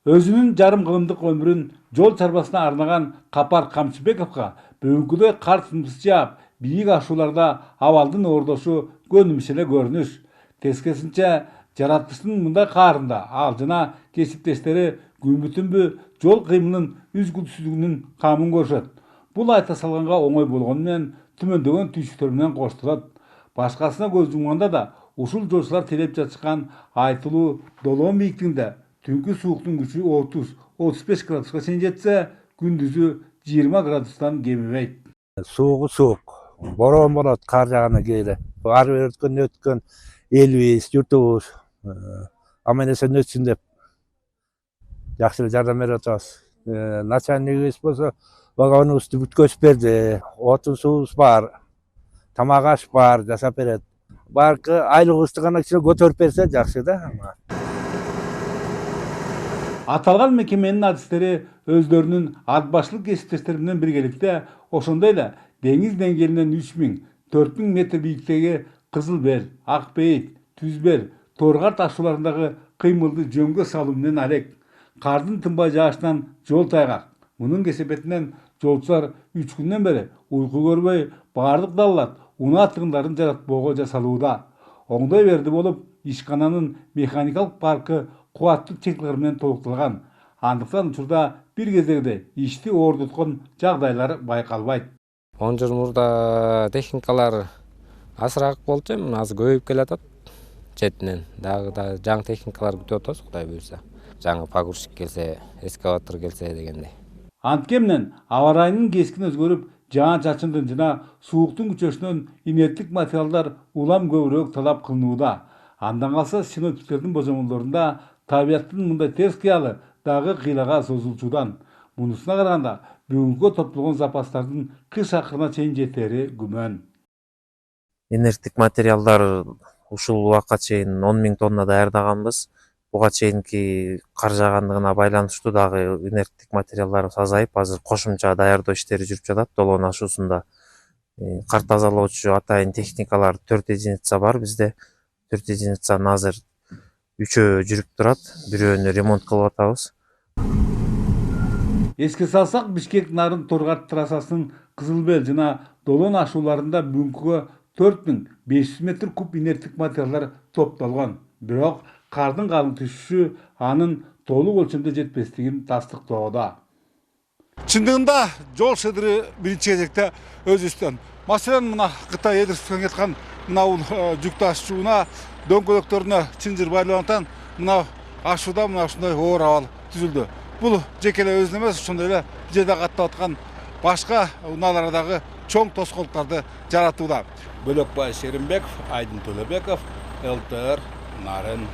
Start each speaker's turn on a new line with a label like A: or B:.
A: Өзүнүн жарым кылымдык өмүрүн жол чарбасына арнаган Капар Камчыбековго бүгүнкүдөй кар сынсыз жаап, бийик ашууларда абалдын ордошу көнүмүш эле көрүнүш. Тескерисинче, жаратылыштын мындай каарында ал жана кесиптештери күнбү түнбү жол кыймылынын үзгүлтүсүздүгүнүн камын көрүшөт. Бул айта салганга оңой болгону менен түмөндөгөн түйшүктөр менен коштолот. Башкасына көз жумганда да ушул жолчулар тейлеп жатышкан айтылуу долоон бийиктигинде түнкү сууктун күчү 30-35 градуска чейин жетсе, күндүзү 20 градустан кемибейт.
B: Суугу суук, бороон болот кар жааганда кээде. Ар бир өткөн элибиз, журтубуз аман эсен өтсүн деп жакшы эле жардам берип атабыз. Начальнигибиз болсо вагонубузду бүткөзүп берди. Отун суубуз бар, тамак аш бар, жасап берет. Баркы айлыгыбызды гана кичине көтөрүп берсе жакшы да.
A: Аталган мекеменин адистери өздөрүнүн ат башылык кесиптештери менен биргеликте ошондой эле деңиз деңгээлинен 3000-4000 метр бийиктиги Кызыл Бел, Ак Бейит, Түзбел, Торгар ташууларындагы кыймылды жөнгө салуу менен алек. Кардын тынбай жаашынан жол тайгак. Мунун кесепетинен жолчулар 3 күндөн бери уйку көрбөй, баардык далалат унаа тыгындарын жаратпоого жасалууда. Оңдой берди болуп, ишкананын механикалык паркы кубаттуу техникалар менен толукталган. Андыктан учурда бир кездегидей ишти ордуткон жагдайлар байкалбайт.
C: 10 жыл мурда техникалар азыраак болчу, азыр көбөйүп келатат. Четинен дагы жаңы техникалар күтүп атабыз, Кудай буйрса. Жаңы погрузчик келсе, эскаватор келсе дегендей.
A: Анткени аба ырайынын кескин өзгөрүп, жаан-чачындын жана сууктун күчөсүнөн инерттик материалдар улам көбүрөөк талап кылынууда. Андан калса синоптиктердин божомолдорунда табияттын мындай терс кыялы дагы кыйлага созулчудан. Мунусуна караганда бүгүнкү топтолгон запастардын кыш акырына чейин жетери күмөн.
D: Инерттик материалдар ушул убакка чейин 10 000 тонна даярдаганбыз. Буга чейинки кар жаагандыгына байланыштуу дагы инерттик материалдарыбыз азайып, азыр кошумча даярдоо иштери жүрүп жатат. Долоон ашуусунда кар тазалоочу атайын техникалар 4 единица бар бизде. 4 единицанын азыр 3-өө жүрүп турат, бирөөнү ремонт кылып атабыз.
A: Эске салсак, Бишкек-Нарын Торгар трассасынын Кызыл Бел жана Долоон ашууларында бүгүнкүгө 4500 метр куб инерттик материалдар топтолгон. Бирок кардын калың түшүшү анын толук өлчөмдө жетпестигин тастыктоодо. Чындыгында жол шыдыры биринчи кезекте өзүбүздөн. Маселен, мына Кытай Эдирстен кеткан мына жүк ташуучуна дөңгөлөктөрүнө чынжыр байланыптан мына ашууда мына ушундай оор абал түзүлдү. Бул жеке эле өзүнө эмес, ошондой эле жерде каттап аткан башка унааларга дагы чоң тоскоолдуктарды жаратууда. Бөлөкбай Шеримбеков, Айдын Төлөбеков, ЛТР Нарын.